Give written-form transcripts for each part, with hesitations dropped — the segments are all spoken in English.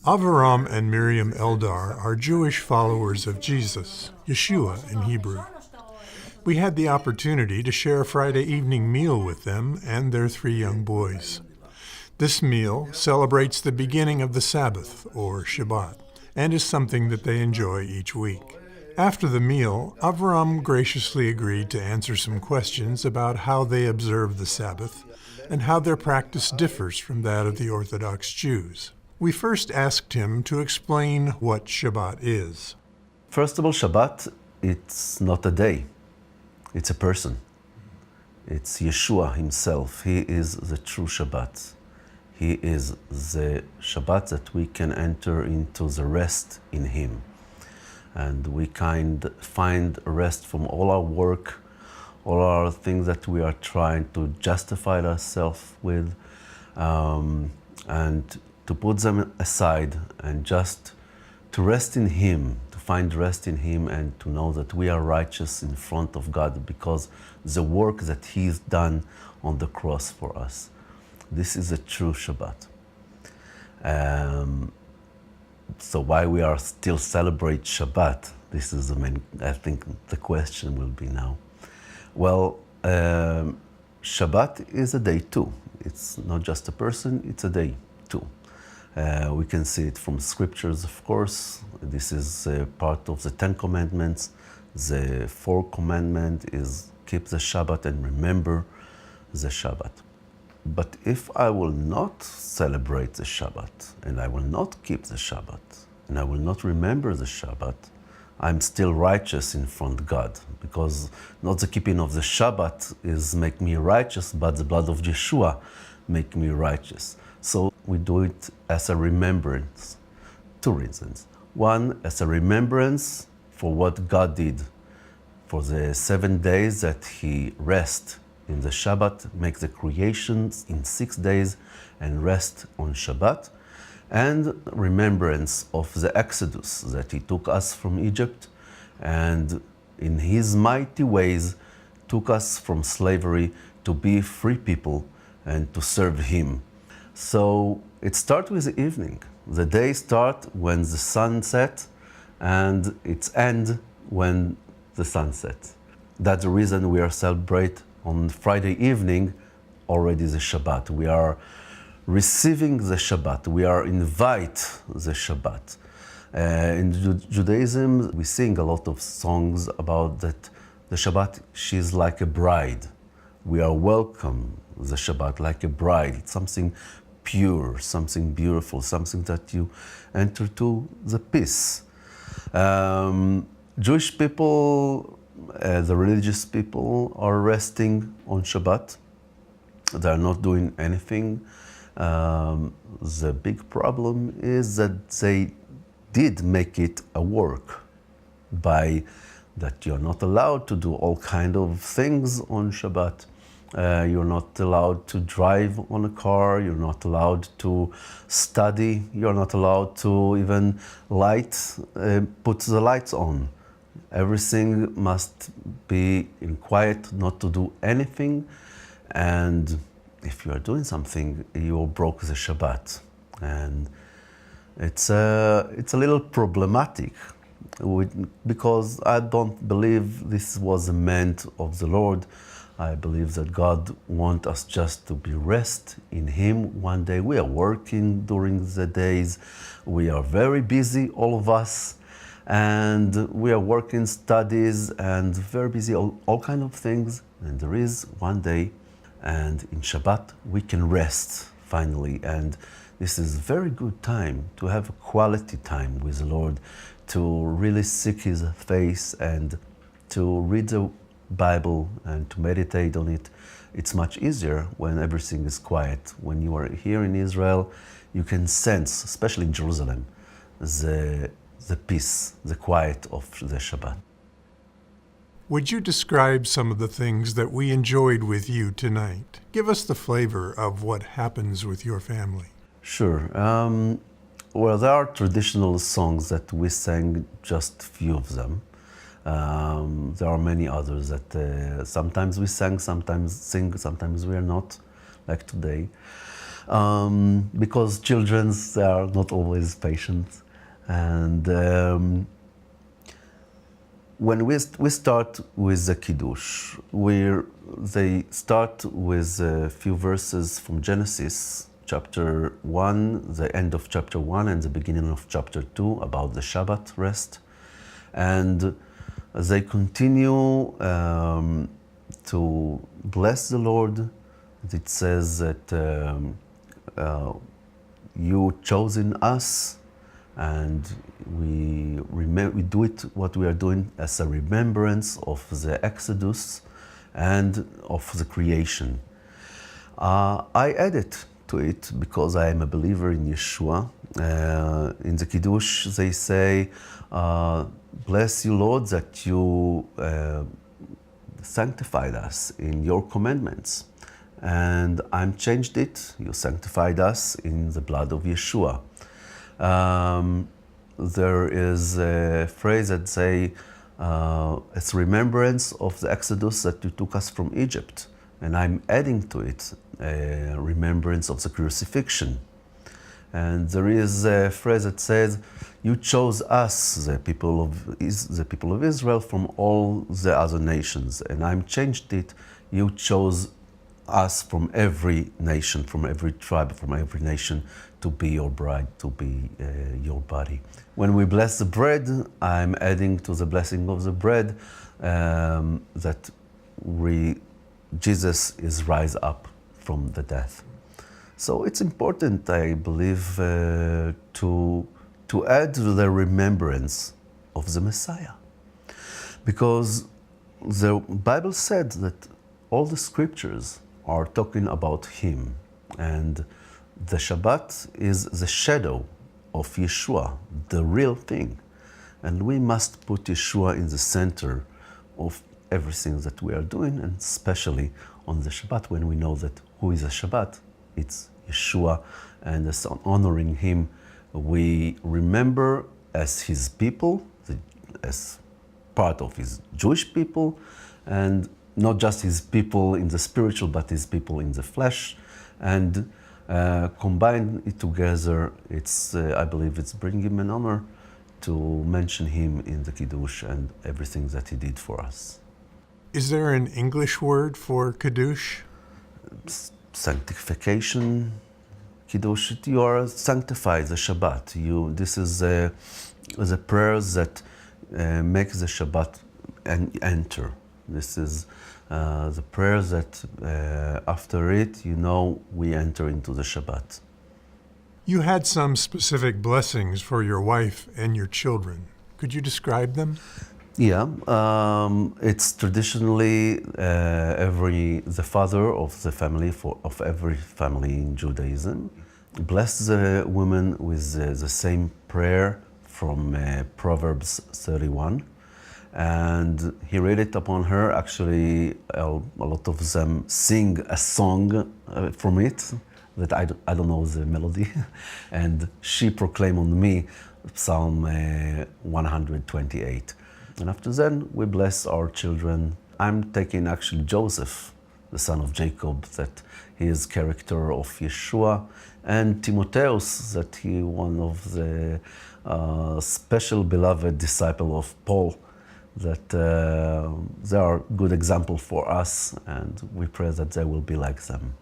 Avraham and Miriam Eldar are Jewish followers of Jesus, Yeshua in Hebrew. We had the opportunity to share a Friday evening meal with them and their 3 young boys. This meal celebrates the beginning of the Sabbath, or Shabbat, and is something that they enjoy each week. After the meal, Avraham graciously agreed to answer some questions about how they observe the Sabbath and how their practice differs from that of the Orthodox Jews. We first asked him to explain what Shabbat is. First of all, Shabbat, it's not a day, it's a person. It's Yeshua himself. He is the true Shabbat. He is the Shabbat that we can enter into the rest in him. And we find rest from all our work, all our things that we are trying to justify ourselves with, and to put them aside and just to rest in him, to find rest in him, and to know that we are righteous in front of God because the work that he's done on the cross for us. This is a true Shabbat. So why we are still celebrate Shabbat? This is the main, I think the question will be now. Well, Shabbat is a day too. It's not just a person, it's a day too. We can see it from scriptures, of course. This is part of the 10 commandments. The 4th commandment is keep the Shabbat and remember the Shabbat. But if I will not celebrate the Shabbat, and I will not keep the Shabbat, and I will not remember the Shabbat, I'm still righteous in front of God, because not the keeping of the Shabbat is make me righteous, but the blood of Yeshua make me righteous. So we do it as a remembrance. 2 reasons. One, as a remembrance for what God did. For the 7 days that he rest in the Shabbat, make the creations in 6 days and rest on Shabbat. And remembrance of the Exodus, that he took us from Egypt and in his mighty ways took us from slavery to be free people and to serve him. So it starts with the evening. The day starts when the sun sets and its end when the sun sets. That's the reason we are celebrate on Friday evening already the Shabbat. We are receiving the Shabbat. We are invite the Shabbat. In Judaism, we sing a lot of songs about that the Shabbat, she's like a bride. We are welcome the Shabbat like a bride. It's something pure, something beautiful, something that you enter to the peace. Jewish people, the religious people are resting on Shabbat. They are not doing anything. The big problem is that they did make it a work by that you're not allowed to do all kind of things on Shabbat. You're not allowed to drive on a car, you're not allowed to study, you're not allowed to even put the lights on. Everything must be in quiet, not to do anything. And if you are doing something, you broke the Shabbat. And it's a little problematic because I don't believe this was the meant of the Lord. I believe that God wants us just to be rest in him one day. We are working during the days. We are very busy, all of us. And we are working studies and very busy, all kind of things. And there is one day, and in Shabbat, we can rest finally. And this is a very good time to have a quality time with the Lord, to really seek his face and to read the Bible and to meditate on it. It's much easier when everything is quiet. When you are here in Israel, you can sense, especially in Jerusalem, the peace, the quiet of the Shabbat. Would you describe some of the things that we enjoyed with you tonight? Give us the flavor of what happens with your family. Sure. Well, there are traditional songs that we sang, just a few of them. There are many others that sometimes we sang, sometimes sing, sometimes we are not, like today. because children, they are not always patient. And when we start with the Kiddush, they start with a few verses from Genesis, chapter 1, the end of chapter 1 and the beginning of chapter 2 about the Shabbat rest. And they continue to bless the Lord. It says that you chosen us, and we do it, what we are doing, as a remembrance of the Exodus and of the creation. I added to it because I am a believer in Yeshua. In the Kiddush they say, bless you, Lord, that you sanctified us in your commandments. And I'm changed it. You sanctified us in the blood of Yeshua. There is a phrase that say, it's remembrance of the Exodus that you took us from Egypt. And I'm adding to it a remembrance of the crucifixion. And there is a phrase that says, you chose us, the people of Israel, from all the other nations. And I'm changed it, you chose us from every nation, from every tribe, from every nation, to be your bride, to be your body. When we bless the bread, I'm adding to the blessing of the bread that Jesus is rise up from the death. So it's important, I believe, to add to the remembrance of the Messiah. Because the Bible said that all the scriptures are talking about him, and the Shabbat is the shadow of Yeshua, the real thing. And we must put Yeshua in the center of everything that we are doing, and especially on the Shabbat, when we know that who is a Shabbat? It's Yeshua, and as honoring him, we remember as his people, as part of his Jewish people, and not just his people in the spiritual, but his people in the flesh, and combine it together. It's, I believe, it's bringing him an honor to mention him in the Kiddush and everything that he did for us. Is there an English word for Kiddush? Sanctification, Kiddush. You are sanctified, the Shabbat. This is the prayers that make the Shabbat enter. This is the prayers that after it, we enter into the Shabbat. You had some specific blessings for your wife and your children. Could you describe them? Yeah, it's traditionally the father of the family, of every family in Judaism, bless the woman with the same prayer from Proverbs 31. And he read it upon her. Actually, a lot of them sing a song from it that I don't know the melody. And she proclaimed on me Psalm 128. And after then, we bless our children. I'm taking actually Joseph, the son of Jacob, that he is character of Yeshua, and Timotheus, that he one of the special beloved disciple of Paul, that they are good example for us, and we pray that they will be like them.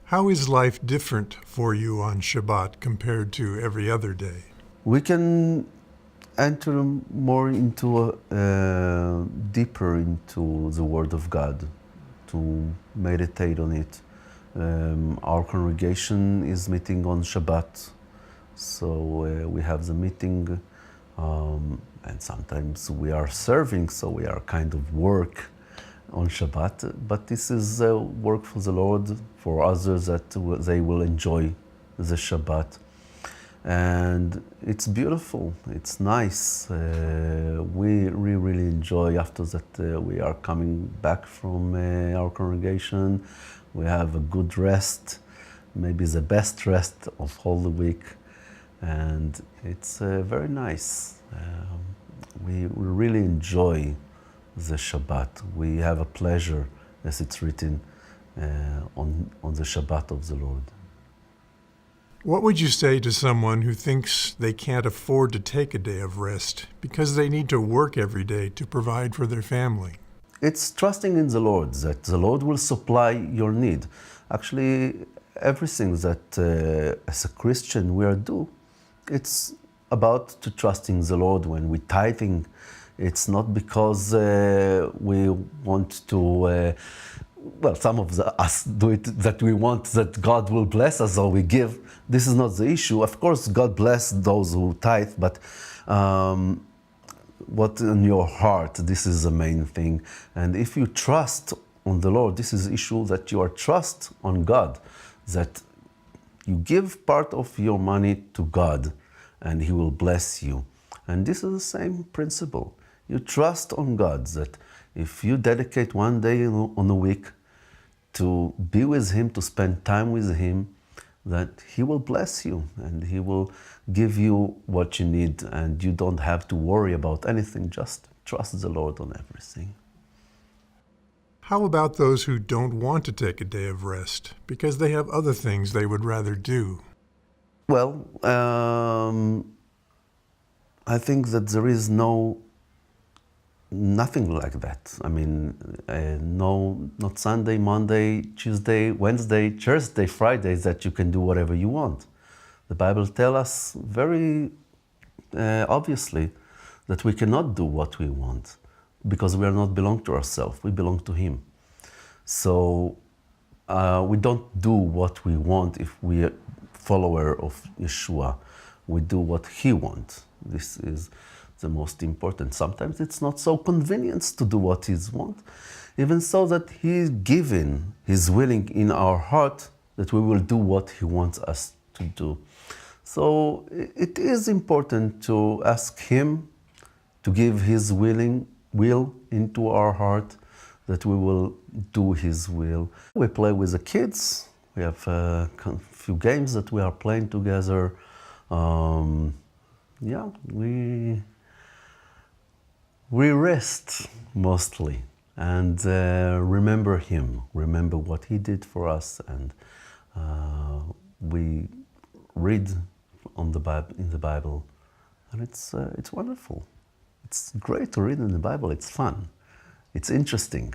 How is life different for you on Shabbat compared to every other day? We can enter more into deeper into the Word of God, to meditate on it. Our congregation is meeting on Shabbat, so we have the meeting, and sometimes we are serving, so we are kind of work on Shabbat, but this is work for the Lord, for others that they will enjoy the Shabbat. And it's beautiful, it's nice. We really enjoy after that we are coming back from our congregation. We have a good rest, maybe the best rest of all the week. And it's very nice. We really enjoy the Shabbat. We have a pleasure, as it's written, on the Shabbat of the Lord. What would you say to someone who thinks they can't afford to take a day of rest because they need to work every day to provide for their family? It's trusting in the Lord, that the Lord will supply your need. Actually, everything that as a Christian we are do, it's about to trusting the Lord. When we tithing, it's not because we want to, well, some of us do it that we want that God will bless us or we give. This is not the issue. Of course, God bless those who tithe, but what in your heart, this is the main thing. And if you trust on the Lord, this is the issue, that you are trust on God, that you give part of your money to God and He will bless you. And this is the same principle. You trust on God, that if you dedicate one day on a week to be with Him, to spend time with Him, that He will bless you and He will give you what you need, and you don't have to worry about anything. Just trust the Lord on everything. How about those who don't want to take a day of rest because they have other things they would rather do? Well, I think that there is nothing like that. I mean, not Sunday, Monday, Tuesday, Wednesday, Thursday, Friday, that you can do whatever you want. The Bible tells us very obviously that we cannot do what we want because we are not belong to ourselves, we belong to Him. So we don't do what we want if we are follower of Yeshua. We do what He wants. This is the most important. Sometimes it's not so convenient to do what He wants, even so that He's given His willing in our heart that we will do what He wants us to do. So it is important to ask Him to give His will into our heart, that we will do His will. We play with the kids. We have a few games that we are playing together. We rest mostly and remember Him, remember what He did for us, and we read in the Bible, and it's wonderful. It's great to read in the Bible. It's fun. It's interesting.